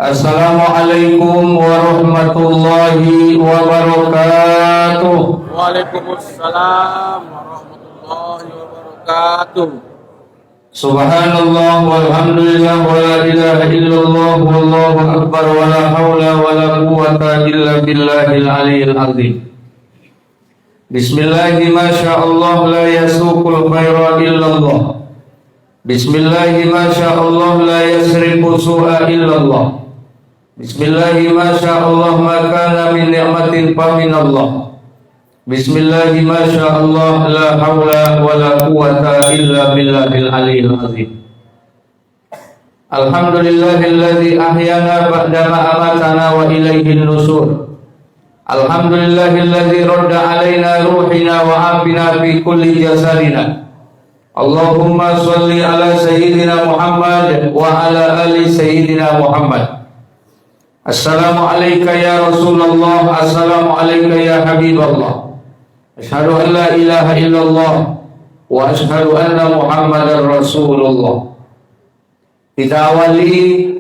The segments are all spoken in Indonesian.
Assalamualaikum warahmatullahi wabarakatuh. Waalaikumsalam warahmatullahi wabarakatuh. Subhanallah walhamdulillah wa la ilaha illallah wallahu akbar wa la hawla wa la quwwata illa billahil aliyyil azim. Bismillahi masyaallah la yasuqul khaira illallah. Bismillahi masyaallah la yasrifu su'a illallah. Bismillahi masyaallah ma kana min ni'matin fa minallah. Bismillahi masyaallah la haula wa la quwwata illa billahil aliyyil azim. Alhamdulillahilladzi ahyana ba'dama amatana wa ilaihin nusur. Alhamdulillahilladzi radda alaina ruhina wa afina fi kulli jasadina. Allahumma shalli ala sayyidina Muhammad wa ala ali sayyidina Muhammad. Assalamu alayka ya Rasulullah, assalamu alayka ya Habiballah. Asyhadu an la ilaha illallah wa asyhadu anna Muhammadar Rasulullah. Kita awali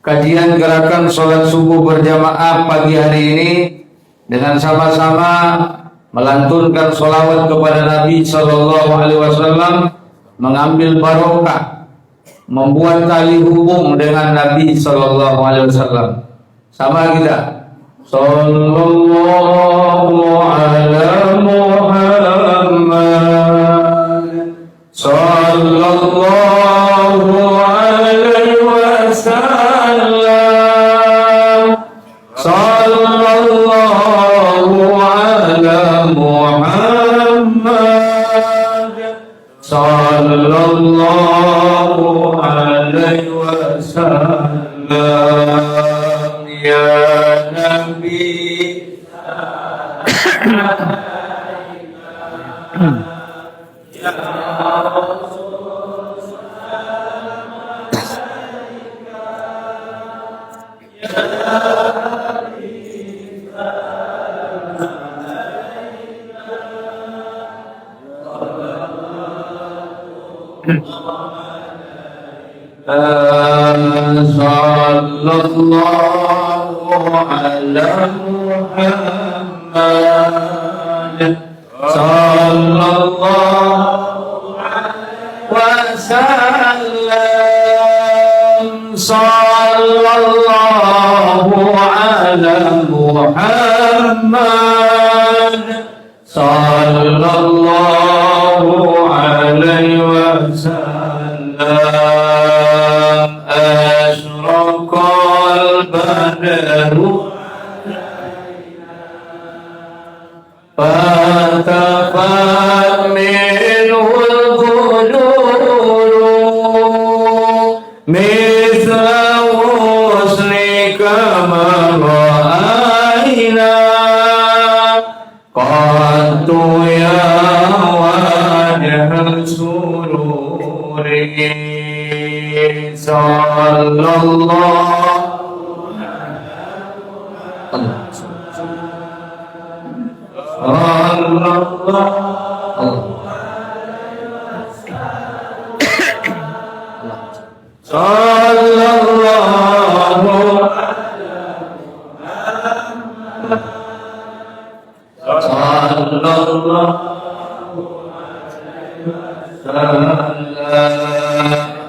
kajian gerakan sholat subuh berjamaah pagi hari ini dengan sama-sama melantunkan sholawat kepada Nabi Sallallahu Alaihi Wasallam, mengambil barokah, membuat tali hubung dengan Nabi Sallallahu Alaihi Wasallam. Sama kita. Sallallahu ala Muhammad. Sallallahu alaihi wasallam. Sallallahu ala Muhammad. Sallallahu alaihi wasallam. Ya Nabi Ya Rasul salam alaika Ya Habib salam alaika Sallallahu ala Muhammad Sallallahu alaihi wasallam Sallallahu ala Muhammad Sallallahu alaihi wasallam Ashraqal badru Fatafat minul quduru Mithla husnika ma ra'ayna Qattu ya wajha sururi Sallallahu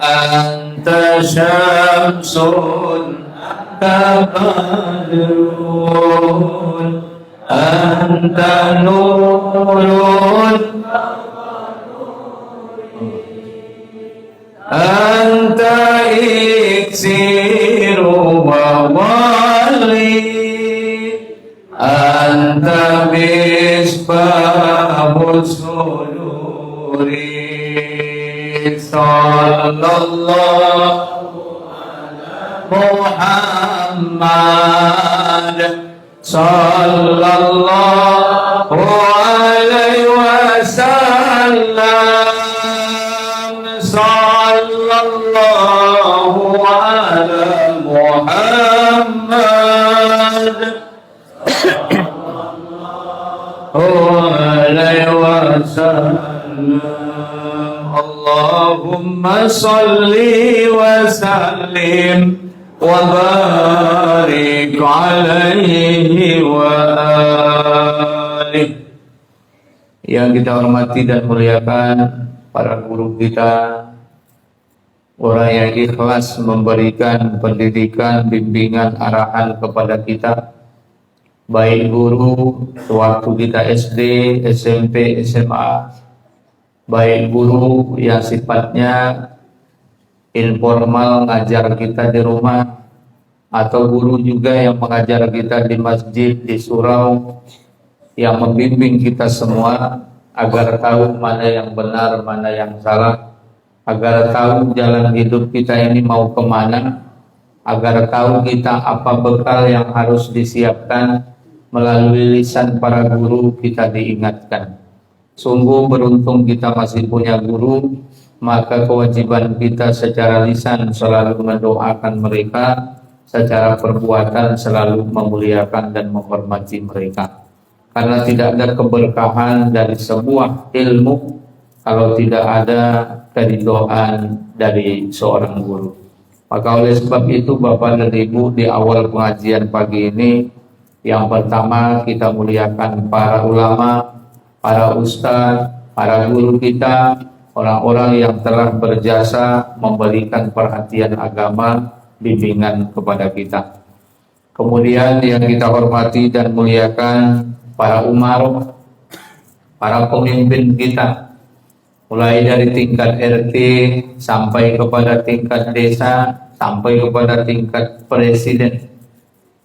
Anta syamsun anta badrun Anta nurun Anta iksiru wa wali Anta misbahus suduri Sallallahu ala Muhammad Sallallahu alaihi wasallam Sallallahu ala Muhammad Sallallahu alaihi wasallam Allahumma salli wa sallim وبارك عليه وآله. Yang kita hormati dan muliakan para guru kita, orang yang ikhlas memberikan pendidikan, bimbingan, arahan kepada kita, baik guru sewaktu kita SD, SMP, SMA, baik guru yang sifatnya informal ngajar kita di rumah, atau guru juga yang mengajar kita di masjid, di surau, yang membimbing kita semua agar tahu mana yang benar, mana yang salah, agar tahu jalan hidup kita ini mau kemana, agar tahu kita apa bekal yang harus disiapkan. Melalui lisan para guru kita diingatkan. Sungguh beruntung kita masih punya guru, maka kewajiban kita secara lisan selalu mendoakan mereka, secara perbuatan selalu memuliakan dan menghormati mereka. Karena tidak ada keberkahan dari sebuah ilmu kalau tidak ada keridhaan dari seorang guru. Maka oleh sebab itu Bapak dan Ibu, di awal pengajian pagi ini, yang pertama kita muliakan para ulama, para ustadz, para guru kita, orang-orang yang telah berjasa memberikan perhatian agama, bimbingan kepada kita. Kemudian yang kita hormati dan muliakan para umarok, para pemimpin kita, mulai dari tingkat RT sampai kepada tingkat desa, sampai kepada tingkat presiden.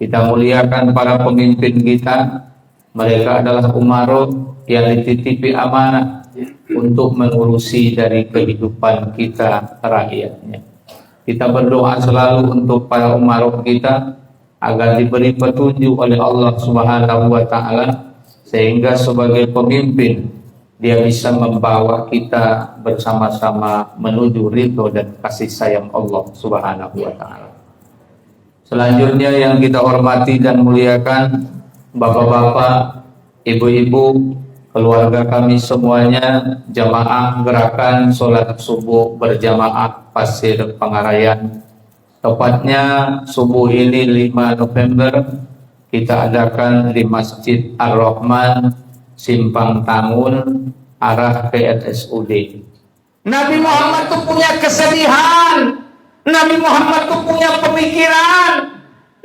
Kita muliakan para pemimpin kita. Mereka adalah umarok yang dititipi amanah untuk mengurusi dari kehidupan kita rakyatnya. Kita berdoa selalu untuk para umarok kita agar diberi petunjuk oleh Allah Subhanahu wa Ta'ala, sehingga sebagai pemimpin dia bisa membawa kita bersama-sama menuju ridho dan kasih sayang Allah Subhanahu wa Ta'ala. Selanjutnya yang kita hormati dan muliakan bapak-bapak, ibu-ibu, keluarga kami semuanya, jamaah gerakan sholat subuh berjamaah Pasir Pangarayan. Tepatnya subuh ini 5 November kita adakan di Masjid Ar-Rahman, Simpang Tangun, arah ke RSUD. Nabi Muhammad itu punya kesedihan, Nabi Muhammad itu punya pemikiran,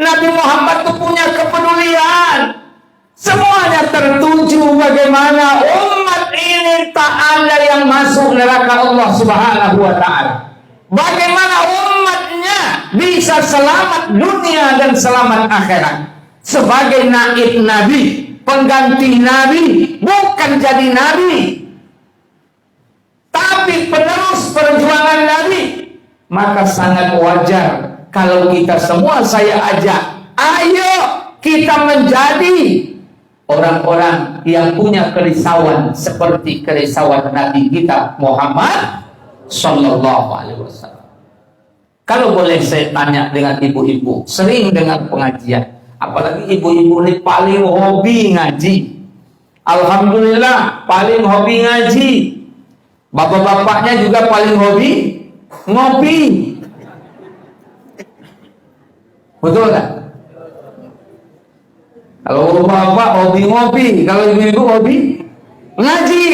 Nabi Muhammad itu punya kepedulian. Semuanya tertuju bagaimana umat ini tak ada yang masuk neraka Allah Subhanahu wa Ta'ala. Bagaimana umatnya bisa selamat dunia dan selamat akhirat. Sebagai naib Nabi, pengganti Nabi, bukan jadi Nabi, tapi penerus perjuangan Nabi. Maka sangat wajar kalau kita semua saya ajak, ayo kita menjadi orang-orang yang punya kerisauan seperti kerisauan Nabi kita Muhammad Sallallahu Alaihi Wasallam. Kalau boleh saya tanya dengan ibu-ibu, sering dengan pengajian, apalagi ibu-ibu ini paling hobi ngaji. Alhamdulillah paling hobi ngaji. Bapak-bapaknya juga paling hobi ngopi. Betul kan? Kalau bapak hobi ngopi, kalau ibu-ibu hobi ngaji.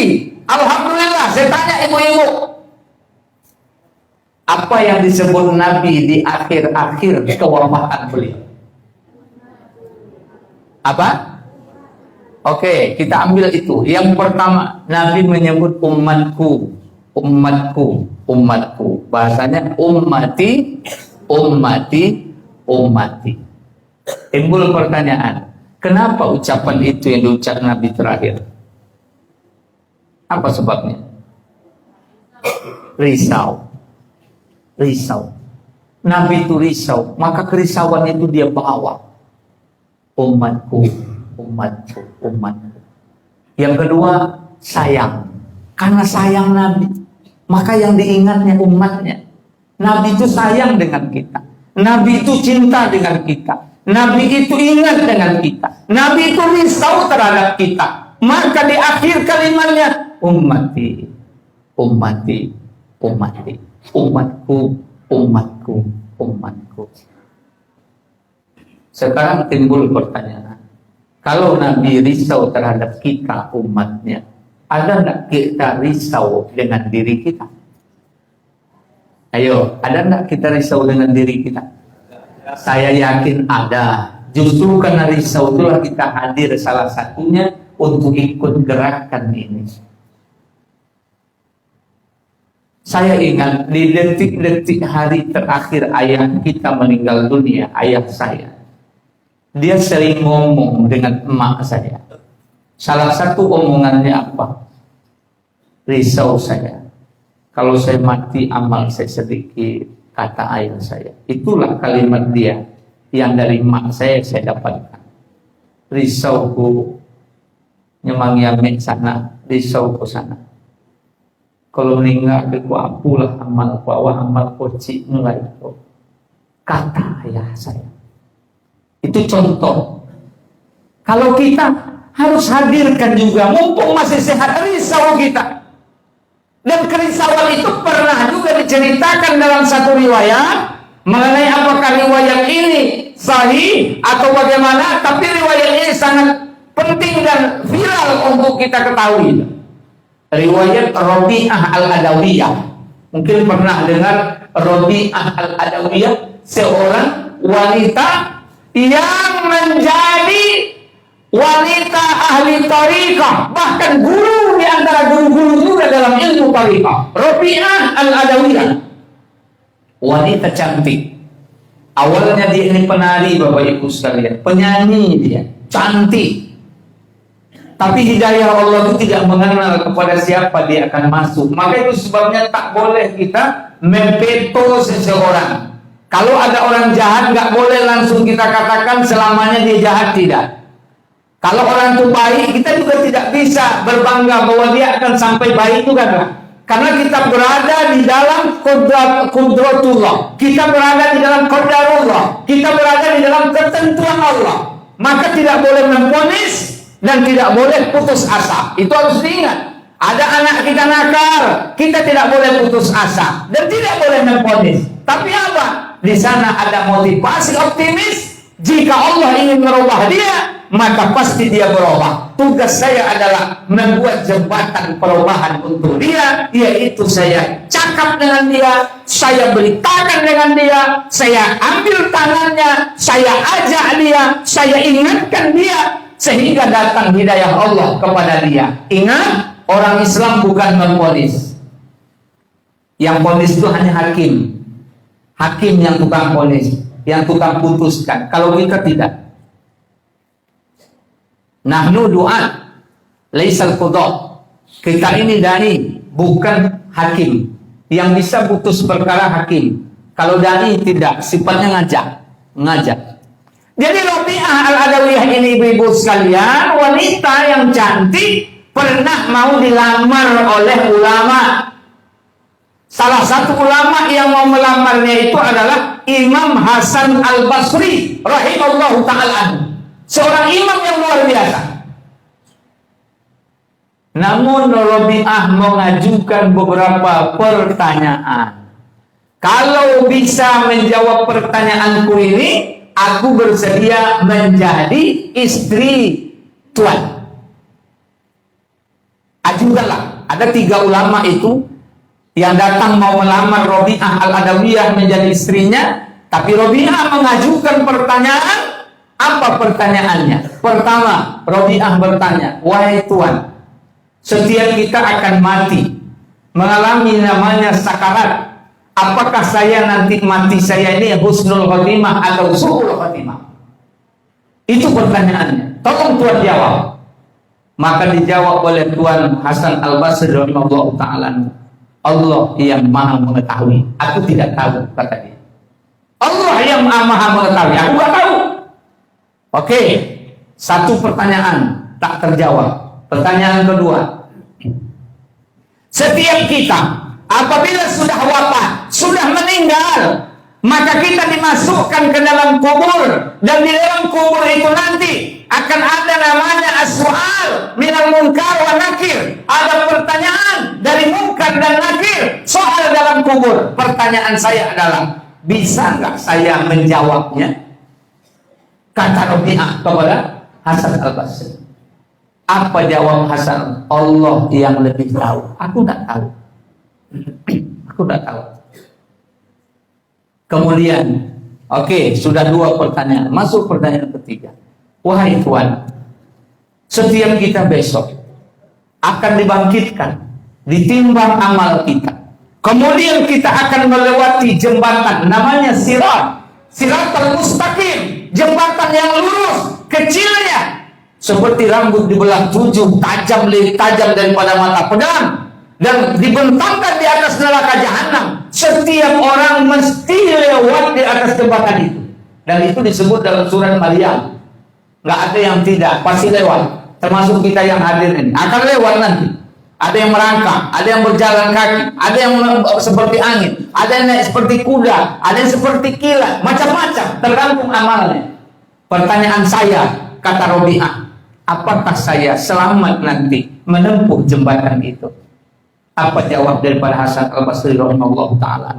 Alhamdulillah. Saya tanya ibu-ibu, apa yang disebut Nabi di akhir-akhir kewafatan beliau? Apa? Oke, kita ambil itu. Yang pertama, Nabi menyebut umatku, umatku, umatku. Bahasanya ummati, ummati, ummati. Timbul pertanyaan, kenapa ucapan itu yang diucap Nabi terakhir? Apa sebabnya? Risau. Risau. Nabi itu risau, maka kerisauan itu dia bawa. Umatku, umatku, umatku. Yang kedua, sayang. Karena sayang Nabi, maka yang diingatnya umatnya. Nabi itu sayang dengan kita. Nabi itu cinta dengan kita. Nabi itu ingat dengan kita. Nabi itu risau terhadap kita. Maka di akhir kalimatnya, ummati, ummati, ummati, umatku, umatku, umatku. Sekarang timbul pertanyaan, kalau Nabi risau terhadap kita umatnya, ada nggak kita risau dengan diri kita? Ayo, ada nggak kita risau dengan diri kita? Saya yakin ada. Justru karena risau itulah kita hadir salah satunya untuk ikut gerakan ini. Saya ingat di detik-detik hari terakhir ayah kita meninggal dunia, ayah saya. Dia sering ngomong dengan emak saya. Salah satu omongannya apa? Risau saya. Kalau saya mati amal saya sedikit, kata ayah saya. Itulah kalimat dia yang dari emak saya dapatkan. Risauku nyemangi sana, risauku sana. Kalau meninggal aku apulah amalku, amalku cik mulai itu. Kata ayah saya. Itu contoh. Kalau kita harus hadirkan juga, mumpung masih sehat, risau kita. Dan kerisauan itu pernah juga diceritakan dalam satu riwayat mengenai apakah riwayat ini sahih atau bagaimana, tapi riwayat ini sangat penting dan viral untuk kita ketahui. Riwayat Rabi'ah Al-Adawiyah. Mungkin pernah dengar Rabi'ah Al-Adawiyah, seorang wanita yang menjadi wanita ahli tariqah, bahkan guru di antara guru-guru juga dalam ilmu tariqah. Rabi'ah Al-Adawiyah, wanita cantik. Awalnya dia ini penari, Bapak Ibu sekalian, penyanyi dia, cantik. Tapi hidayah Allah itu tidak mengenal kepada siapa dia akan masuk. Maka itu sebabnya tak boleh kita mempeto seseorang. Kalau ada orang jahat, nggak boleh langsung kita katakan selamanya dia jahat, tidak. Kalau orang itu baik, kita juga tidak bisa berbangga bahwa dia akan sampai baik, itu kan? Karena kita berada di dalam qudratullah, kita berada di dalam qadarullah, kita berada di dalam ketentuan Allah. Maka tidak boleh memvonis dan tidak boleh putus asa. Itu harus diingat. Ada anak kita nakal, kita tidak boleh putus asa dan tidak boleh memvonis. Tapi apa? Di sana ada motivasi optimis. Jika Allah ingin merubah dia, maka pasti dia berubah. Tugas saya adalah membuat jembatan perubahan untuk dia, yaitu saya cakap dengan dia, saya beritakan dengan dia, saya ambil tangannya, saya ajak dia, saya ingatkan dia, sehingga datang hidayah Allah kepada dia. Ingat, orang Islam bukan memvonis. Yang vonis itu hanya hakim. Hakim yang tukang vonis, yang tukang putuskan. Kalau kita tidak. Nahnu du'at, laisal qudha. Kita ini dai, bukan hakim. Yang bisa putus perkara hakim. Kalau dai tidak, sifatnya ngajak. Jadi Rabi'ah Al-Adawiyah ini, ibu-ibu sekalian, wanita yang cantik, pernah mau dilamar oleh ulama. Salah satu ulama yang mau melamarnya itu adalah Imam Hasan Al-Basri rahimallahu ta'ala, seorang imam yang luar biasa. Namun Rabi'ah mengajukan beberapa pertanyaan. Kalau bisa menjawab pertanyaanku ini, aku bersedia menjadi istri tuan. Ajukanlah. Ada 3 ulama itu yang datang mau melamar Rabi'ah Al-Adawiyah menjadi istrinya. Tapi Rabi'ah mengajukan pertanyaan. Apa pertanyaannya? Pertama, Rabi'ah bertanya, wahai tuan, setiap kita akan mati, mengalami namanya sakarat. Apakah saya nanti mati saya ini husnul khotimah atau su'ul khotimah? Itu pertanyaannya. Tolong tuan jawab. Maka dijawab oleh Tuan Hasan Al-Basri radhiyallahu ta'ala, Allah yang maha mengetahui, aku tidak tahu, kata dia. Allah yang maha mengetahui, aku tidak tahu. Oke, satu pertanyaan tak terjawab. Pertanyaan kedua, setiap kita apabila sudah wafat, sudah meninggal, maka kita dimasukkan ke dalam kubur, dan di dalam kubur itu nanti akan ada namanya as-su'al minal munkar wa nakir. Ada pertanyaan dari munkar dan nakir soal dalam kubur. Pertanyaan saya adalah, bisa nggak saya menjawabnya? Kata Rabi'ah kepada Hasan al-Basri. Apa jawab Hasan? Allah yang lebih tahu. Aku tak tahu. Aku tak tahu. Kemudian, oke, sudah 2 pertanyaan. Masuk pertanyaan ketiga. Wahai Tuhan, setiap kita besok akan dibangkitkan, ditimbang amal kita. Kemudian kita akan melewati jembatan namanya sirat. Siratal mustaqim, jembatan yang lurus, kecilnya seperti rambut dibelah 7, tajam daripada mata pedang, dan dibentangkan di atas neraka jahanam. Setiap orang mesti lewat di atas jembatan itu, dan itu disebut dalam surat Maryam. Nggak ada yang tidak, pasti lewat. Termasuk kita yang hadir ini akan lewat nanti. Ada yang merangkak, ada yang berjalan kaki, ada yang seperti angin, ada yang naik seperti kuda, ada yang seperti kilat, macam-macam, tergantung amalnya. Pertanyaan saya, kata Rabi'ah, apakah saya selamat nanti menempuh jembatan itu? Apa jawab daripada Hasan al-Basri rahimahullah ta'ala?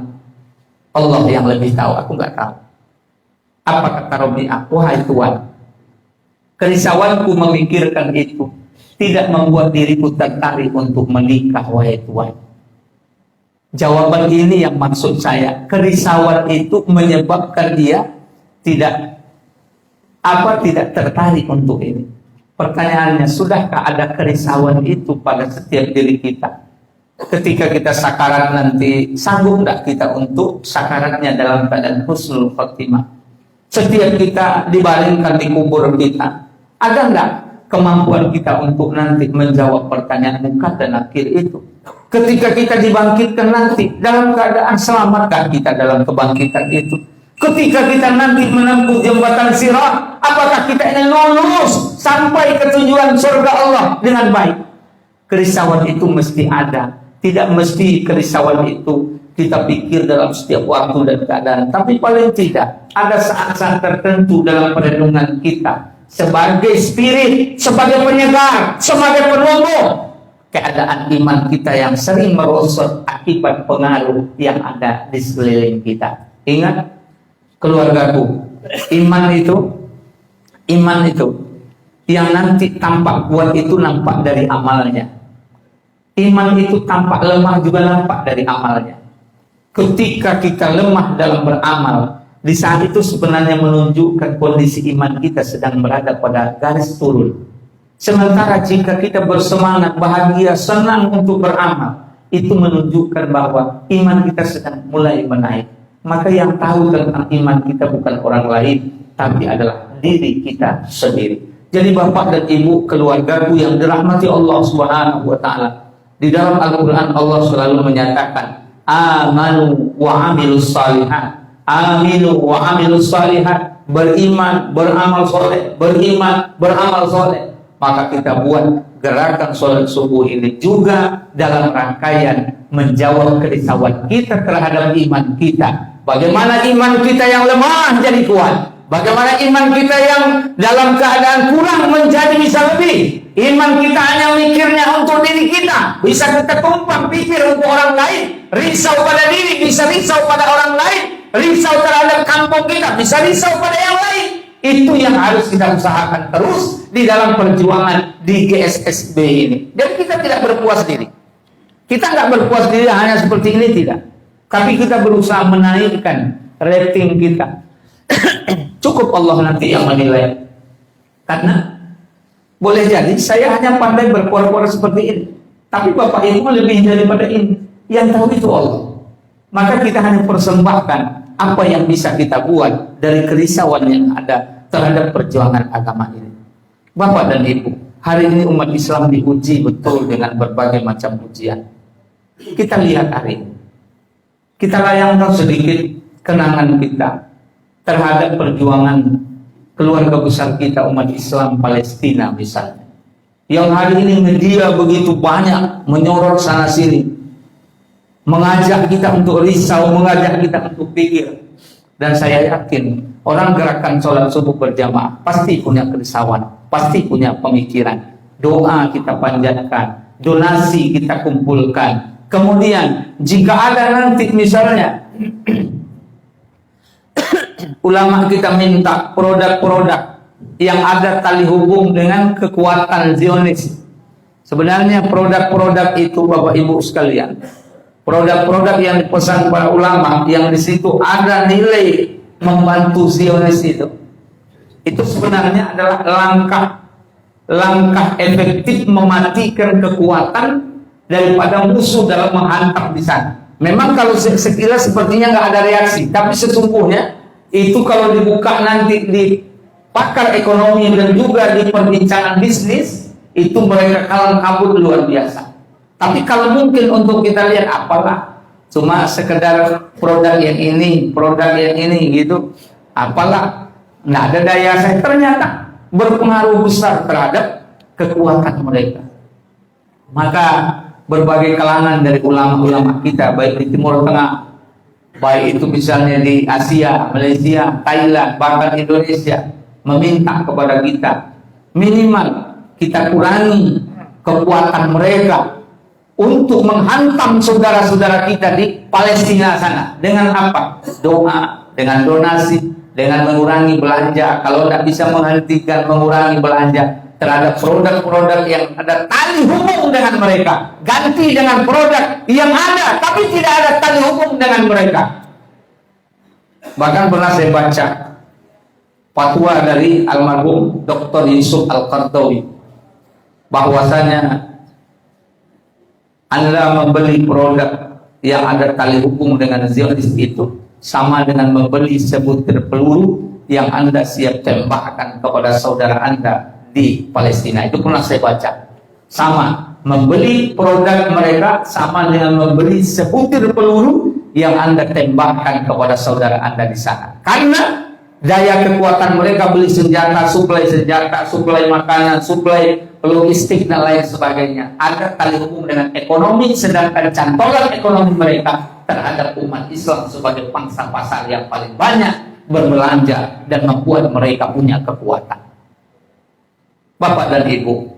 Allah yang lebih tahu, aku nggak tahu. Apa kata Rabi'ah? Wahai Tuhan, kerisauanku memikirkan itu tidak membuat diriku tertarik untuk menikah, wahai Tuhan. Jawaban ini yang maksud saya, kerisauan itu menyebabkan dia tidak tertarik untuk ini. Pertanyaannya, sudahkah ada kerisauan itu pada setiap diri kita? Ketika kita sakarat nanti, sanggup tidak kita untuk sakaratnya dalam keadaan husnul khotimah? Setiap kita dibaringkan di kubur kita, ada enggak kemampuan kita untuk nanti menjawab pertanyaan muka dan akhir itu? Ketika kita dibangkitkan nanti, dalam keadaan selamatkah kita dalam kebangkitan itu? Ketika kita nanti menempuh jembatan sirat, apakah kita ini lulus sampai ke tujuan surga Allah dengan baik? Kerisauan itu mesti ada. Tidak mesti kerisauan itu kita pikir dalam setiap waktu dan keadaan, tapi paling tidak ada saat-saat tertentu dalam perenungan kita sebagai spirit, sebagai penyegar, sebagai penumbuh keadaan iman kita yang sering merosot akibat pengaruh yang ada di sekeliling kita. Ingat, keluargaku, iman itu yang nanti tampak kuat itu nampak dari amalnya. Iman itu tampak lemah juga nampak dari amalnya. Ketika kita lemah dalam beramal, di saat itu sebenarnya menunjukkan kondisi iman kita sedang berada pada garis turun. Sementara jika kita bersemangat, bahagia, senang untuk beramal, itu menunjukkan bahwa iman kita sedang mulai menaik. Maka yang tahu tentang iman kita bukan orang lain, tapi adalah diri kita sendiri. Jadi Bapak dan Ibu, keluargaku yang dirahmati Allah Subhanahu wa Ta'ala, di dalam Al-Quran Allah selalu menyatakan, amanu wa amilus salihat. Aminu wa amilus salihat, beriman, beramal soleh, beriman, beramal soleh. Maka kita buat gerakan sholat subuh ini juga dalam rangkaian menjawab kerisauan kita terhadap iman kita. Bagaimana iman kita yang lemah jadi kuat, bagaimana iman kita yang dalam keadaan kurang menjadi bisa lebih. Iman kita hanya mikirnya untuk diri kita, bisa kita tumpang pikir untuk orang lain. Risau pada diri, bisa risau pada orang lain. Risau terhadap kampung kita, bisa risau pada yang lain. Itu yang harus kita usahakan terus di dalam perjuangan di GSSB ini. Jadi kita tidak berpuas diri. Kita nggak berpuas diri hanya seperti ini, tidak. Tapi kita berusaha menaikkan rating kita. Cukup Allah nanti yang menilai. Karena boleh jadi saya hanya pandai berpura-pura seperti ini, tapi Bapak Ibu lebih daripada ini. Yang tahu itu Allah. Maka kita hanya persembahkan apa yang bisa kita buat dari kerisauan yang ada terhadap perjuangan agama ini. Bapak dan Ibu, hari ini umat Islam diuji betul dengan berbagai macam ujian. Kita lihat hari ini. Kita layangkan sedikit kenangan kita terhadap perjuangan keluarga besar kita umat Islam Palestina misalnya, yang hari ini media begitu banyak menyorot sana sini, mengajak kita untuk risau, mengajak kita untuk pikir. Dan saya yakin orang gerakan sholat subuh berjamaah pasti punya kerisauan, pasti punya pemikiran. Doa kita panjatkan, donasi kita kumpulkan. Kemudian jika ada nanti misalnya ulama kita minta produk-produk yang ada tali hubung dengan kekuatan Zionis. Sebenarnya produk-produk itu Bapak Ibu sekalian, produk-produk yang dipesan para ulama yang di situ ada nilai membantu Zionis itu sebenarnya adalah langkah efektif mematikan kekuatan daripada musuh dalam menghantam di sana. Memang kalau sekilas sepertinya nggak ada reaksi, tapi sesungguhnya itu kalau dibuka nanti di pakar ekonomi dan juga di perbincangan bisnis, itu mereka kalang kabut luar biasa. Tapi kalau mungkin untuk kita lihat apalah, cuma sekedar produk yang ini gitu, apalah, nggak ada daya saing, ternyata berpengaruh besar terhadap kekuatan mereka. Maka berbagai kalangan dari ulama-ulama kita, baik di Timur Tengah, baik itu misalnya di Asia, Malaysia, Thailand, bahkan Indonesia, meminta kepada kita minimal kita kurangi kekuatan mereka untuk menghantam saudara-saudara kita di Palestina sana. Dengan apa? Doa, dengan donasi, dengan mengurangi belanja. Kalau tidak bisa menghentikan mengurangi belanja terhadap produk-produk yang ada tali hubung dengan mereka, ganti dengan produk yang ada tapi tidak ada tali hubung dengan mereka. Bahkan pernah saya baca fatwa dari almarhum Dr. Yusuf Al-Qardawi bahwasanya Anda membeli produk yang ada tali hubung dengan Zionis itu sama dengan membeli sebutir peluru yang Anda siap tembakkan kepada saudara Anda di Palestina. Itu pernah saya baca. Sama, membeli produk mereka sama dengan membeli sebutir peluru yang Anda tembakkan kepada saudara Anda di sana. Karena daya kekuatan mereka beli senjata, suplai makanan, suplai logistik dan lain sebagainya. Ada tali hubung dengan ekonomi, sedangkan cantolan ekonomi mereka terhadap umat Islam sebagai pangsa pasar yang paling banyak berbelanja dan membuat mereka punya kekuatan. Bapak dan Ibu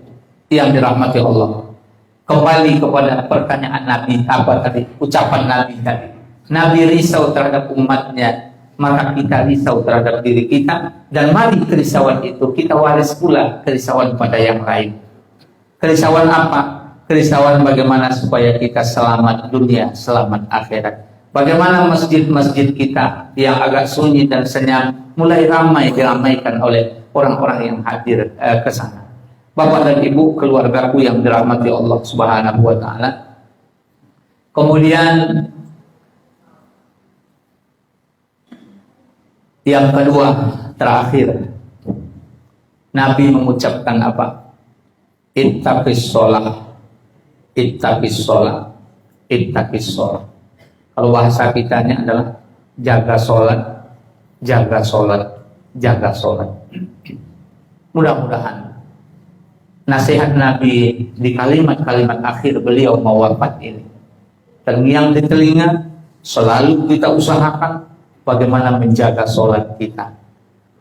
yang dirahmati Allah, kembali kepada pertanyaan Nabi, apa tadi, ucapan Nabi tadi. Nabi risau terhadap umatnya, maka kita risau terhadap diri kita, dan mari kerisauan itu kita waris pula kerisauan pada yang lain. Kerisauan apa? Kerisauan bagaimana supaya kita selamat dunia, selamat akhirat. Bagaimana masjid-masjid kita yang agak sunyi dan senyap mulai diramaikan oleh orang-orang yang hadir ke sana. Bapak dan Ibu, keluargaku yang dirahmati Allah Subhanahu wa taala. Kemudian yang kedua, terakhir, Nabi mengucapkan apa? Ittaqis shalah, ittaqis shalah, ittaqis shalah. Kalau bahasa kitanya adalah jaga sholat, jaga sholat, jaga sholat. Mudah-mudahan nasihat Nabi di kalimat-kalimat akhir beliau mau wafat ini terngiang di telinga, selalu kita usahakan bagaimana menjaga sholat kita.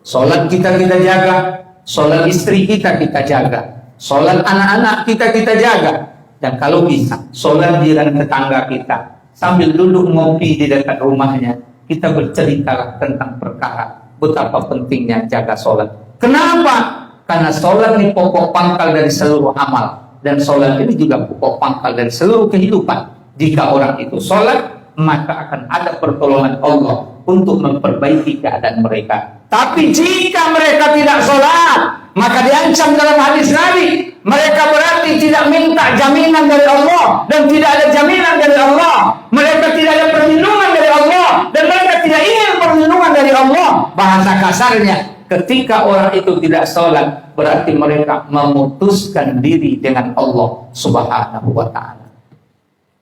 Sholat kita jaga, sholat istri kita jaga, sholat anak-anak kita jaga, dan kalau bisa sholat jiran tetangga kita. Sambil duduk ngopi di dekat rumahnya, kita berceritalah tentang perkara betapa pentingnya jaga sholat. Kenapa? Karena sholat ini pokok pangkal dari seluruh amal, dan sholat ini juga pokok pangkal dari seluruh kehidupan. Jika orang itu sholat, maka akan ada pertolongan Allah untuk memperbaiki keadaan mereka. Tapi jika mereka tidak sholat, maka diancam dalam hadis Nabi, mereka berarti tidak minta jaminan dari Allah, dan tidak ada jaminan dari Allah. Mereka tidak ada perlindungan dari Allah, dan mereka tidak ingin perlindungan dari Allah. Bahasa kasarnya, ketika orang itu tidak sholat, berarti mereka memutuskan diri dengan Allah Subhanahu wa ta'ala.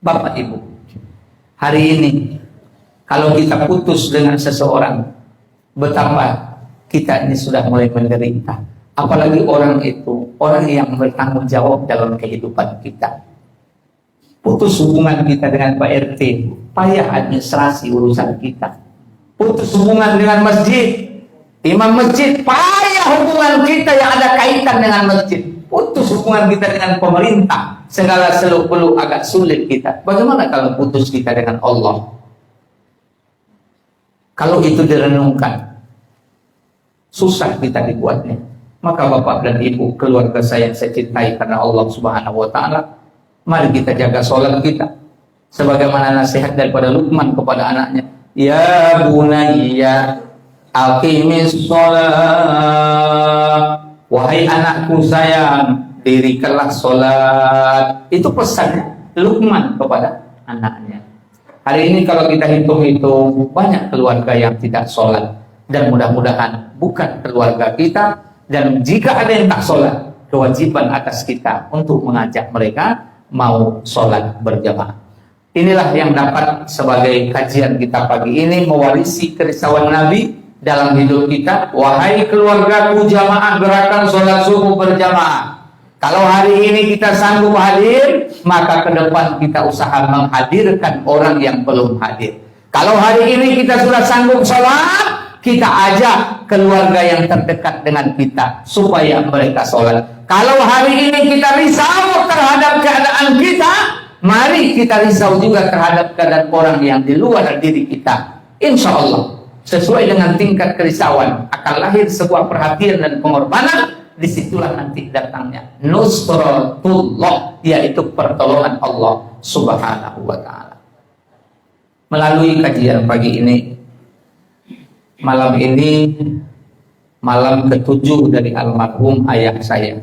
Bapak Ibu, hari ini kalau kita putus dengan seseorang, betapa kita ini sudah mulai menderita. Apalagi orang itu, orang yang bertanggung jawab dalam kehidupan kita. Putus hubungan kita dengan Pak RT, payah administrasi urusan kita. Putus hubungan dengan masjid, imam masjid, payah hubungan kita yang ada kaitan dengan masjid. Putus hubungan kita dengan pemerintah, segala seluk-beluk agak sulit kita. Bagaimana kalau putus kita dengan Allah? Kalau itu direnungkan, susah kita dibuatnya. Maka Bapak dan Ibu, keluarga saya yang saya cintai karena Allah Subhanahu wa taala, mari kita jaga sholat kita. Sebagaimana nasihat daripada Luqman kepada anaknya, ya bunayya aqimis sholat, wahai anakku sayang, dirikanlah sholat. Itu pesan Luqman kepada anaknya. Hari ini kalau kita hitung-hitung, banyak keluarga yang tidak sholat, dan mudah-mudahan bukan keluarga kita. Dan jika ada yang tak sholat, kewajiban atas kita untuk mengajak mereka mau sholat berjamaah. Inilah yang dapat sebagai kajian kita pagi ini, mewarisi kerisauan Nabi dalam hidup kita. Wahai keluargaku, jamaah gerakan sholat subuh berjamaah. Kalau hari ini kita sanggup hadir, maka ke depan kita usaha menghadirkan orang yang belum hadir. Kalau hari ini kita sudah sanggup sholat, kita ajak keluarga yang terdekat dengan kita supaya mereka sholat. Kalau hari ini kita risau terhadap keadaan kita, mari kita risau juga terhadap keadaan orang yang di luar diri kita. Insya Allah, sesuai dengan tingkat kerisauan akan lahir sebuah perhatian dan pengorbanan. Disitulah nanti datangnya nusratullah, yaitu pertolongan Allah Subhanahu wa ta'ala. Melalui kajian pagi ini, malam ini malam ke-7 dari almarhum ayah saya,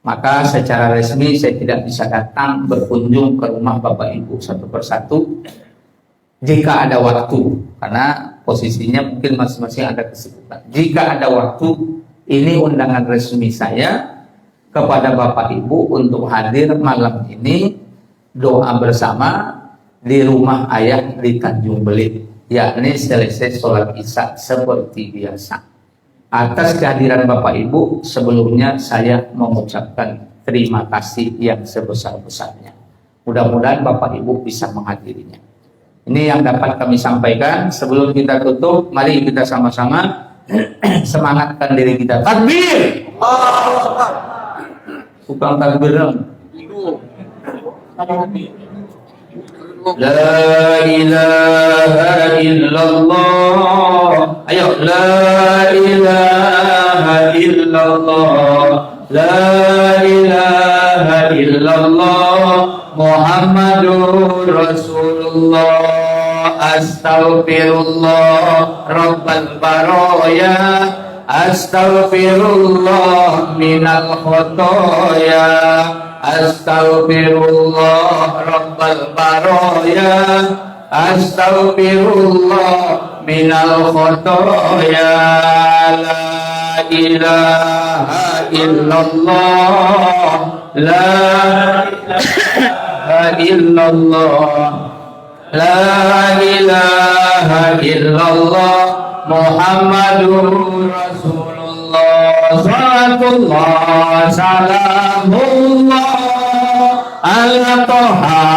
maka secara resmi saya tidak bisa datang berkunjung ke rumah Bapak Ibu satu persatu. Jika ada waktu, karena posisinya mungkin masing-masing ada kesibukan. Jika ada waktu, ini undangan resmi saya kepada Bapak Ibu untuk hadir malam ini doa bersama di rumah ayah di Tanjung Belit, yakni selesai sholat isya seperti biasa. Atas kehadiran Bapak Ibu, sebelumnya saya mengucapkan terima kasih yang sebesar-besarnya. Mudah-mudahan Bapak Ibu bisa menghadirinya. Ini yang dapat kami sampaikan. Sebelum kita tutup, mari kita sama-sama semangatkan diri kita. Takbir! Bukan takbir dong. La ilaha illallah. Ayo, la ilaha illallah. La ilaha illallah. Muhammadur Rasulullah. Astaghfirullah Rabbal baraya. Astaghfirullah minal khotoya. Astaghfirullah Rabbal baraya. Astaghfirullah minal khotoya. La ilaha illallah. La ilaha illallah. La ilaha illallah Muhammadur Rasulullah. Salatullah salamullah ala toha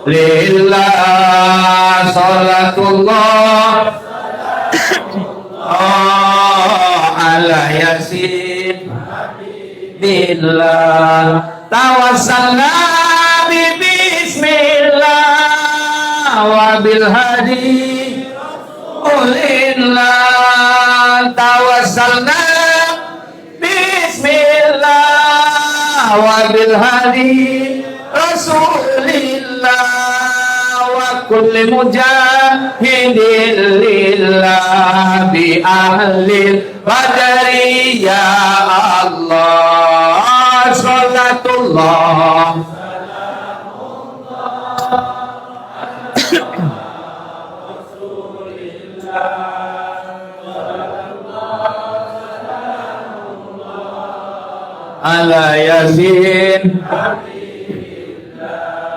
lillah. Salatullah ala yasin billah. Tawassalna wabil hadi ulillah. Tawassalna bismillah wabil hadi rasulillah wa kulli mujahidin lillah bi ahlil badari ya Allah. Salatullah ala yasin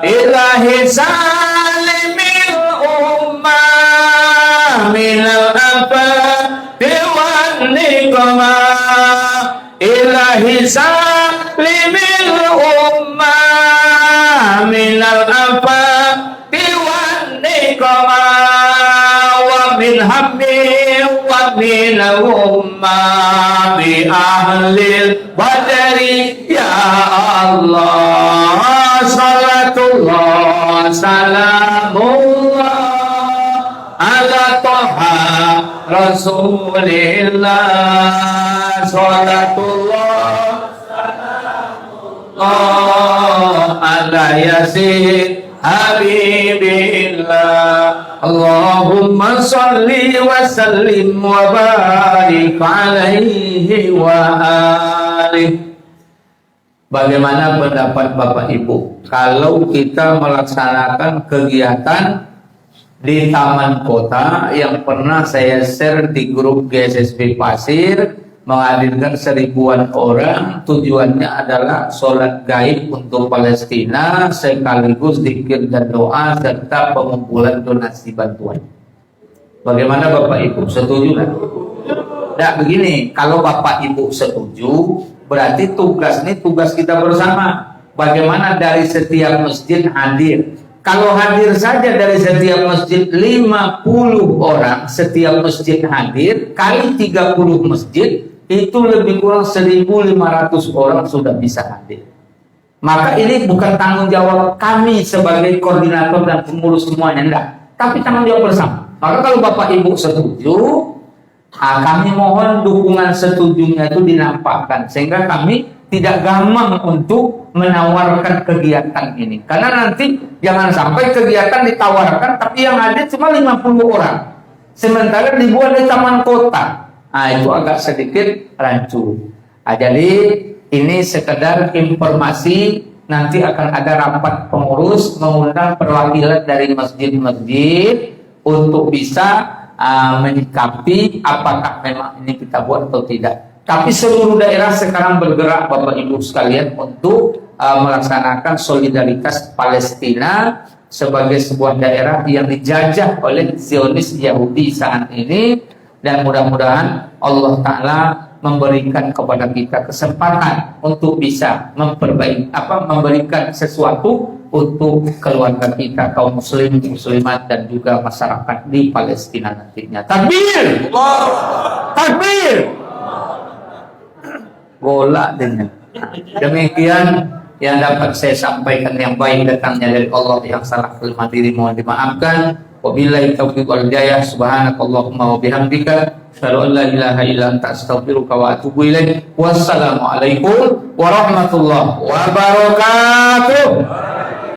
ilahi salimil ummah minal afati wan niqmah. Ilahi salimil ummah minal afati wan niqmah wa min hammi wa min ummah bi ahlil badari ya Allah. Salatullah salamullah ala toha Rasulillah. Salatullah ala yasin habibillah. Allahumma salli wa sallim wa barik alaihi wa alihi. Bagaimana pendapat Bapak Ibu kalau kita melaksanakan kegiatan di taman kota yang pernah saya share di grup GSSB Pasir, menghadirkan 1000-an orang, tujuannya adalah sholat gaib untuk Palestina sekaligus zikir dan doa serta pengumpulan donasi bantuan. Bagaimana Bapak Ibu, setuju kan? Nah begini, kalau Bapak Ibu setuju, berarti tugas ini tugas kita bersama. Bagaimana dari setiap masjid hadir? Kalau hadir saja dari setiap masjid 50 orang, setiap masjid hadir kali 30 masjid, itu lebih kurang 1.500 orang sudah bisa hadir. Maka ini bukan tanggung jawab kami sebagai koordinator dan pengurus semuanya, enggak, tapi tanggung jawab bersama. Maka kalau Bapak Ibu setuju, kami mohon dukungan setujunya itu dinampakkan sehingga kami tidak gampang untuk menawarkan kegiatan ini. Karena nanti jangan sampai kegiatan ditawarkan tapi yang hadir cuma 50 orang. Sementara dibuat di taman kota. Nah, itu agak sedikit rancu. Jadi ini sekedar informasi, nanti akan ada rapat pengurus mengundang perwakilan dari masjid-masjid untuk bisa menyikapi apakah memang ini kita buat atau tidak. Tapi seluruh daerah sekarang bergerak Bapak Ibu sekalian untuk melaksanakan solidaritas Palestina sebagai sebuah daerah yang dijajah oleh Zionis Yahudi saat ini, dan mudah-mudahan Allah Ta'ala memberikan kepada kita kesempatan untuk bisa memberikan sesuatu untuk keluarga kita, kaum muslim, muslimat, dan juga masyarakat di Palestina nantinya. Takbir! Takbir! Golak dengan. Demikian yang dapat saya sampaikan, yang baik datangnya dari Allah, yang salah kelemahan diri mohon dimaafkan. Wabillahi taufiq wal hidayah. Subhanakallahumma wa bihamdika asyhadu an la ilaha illa anta astaghfiruka wa atubu ilaik. Wassalamualaikum warahmatullahi wabarakatuh.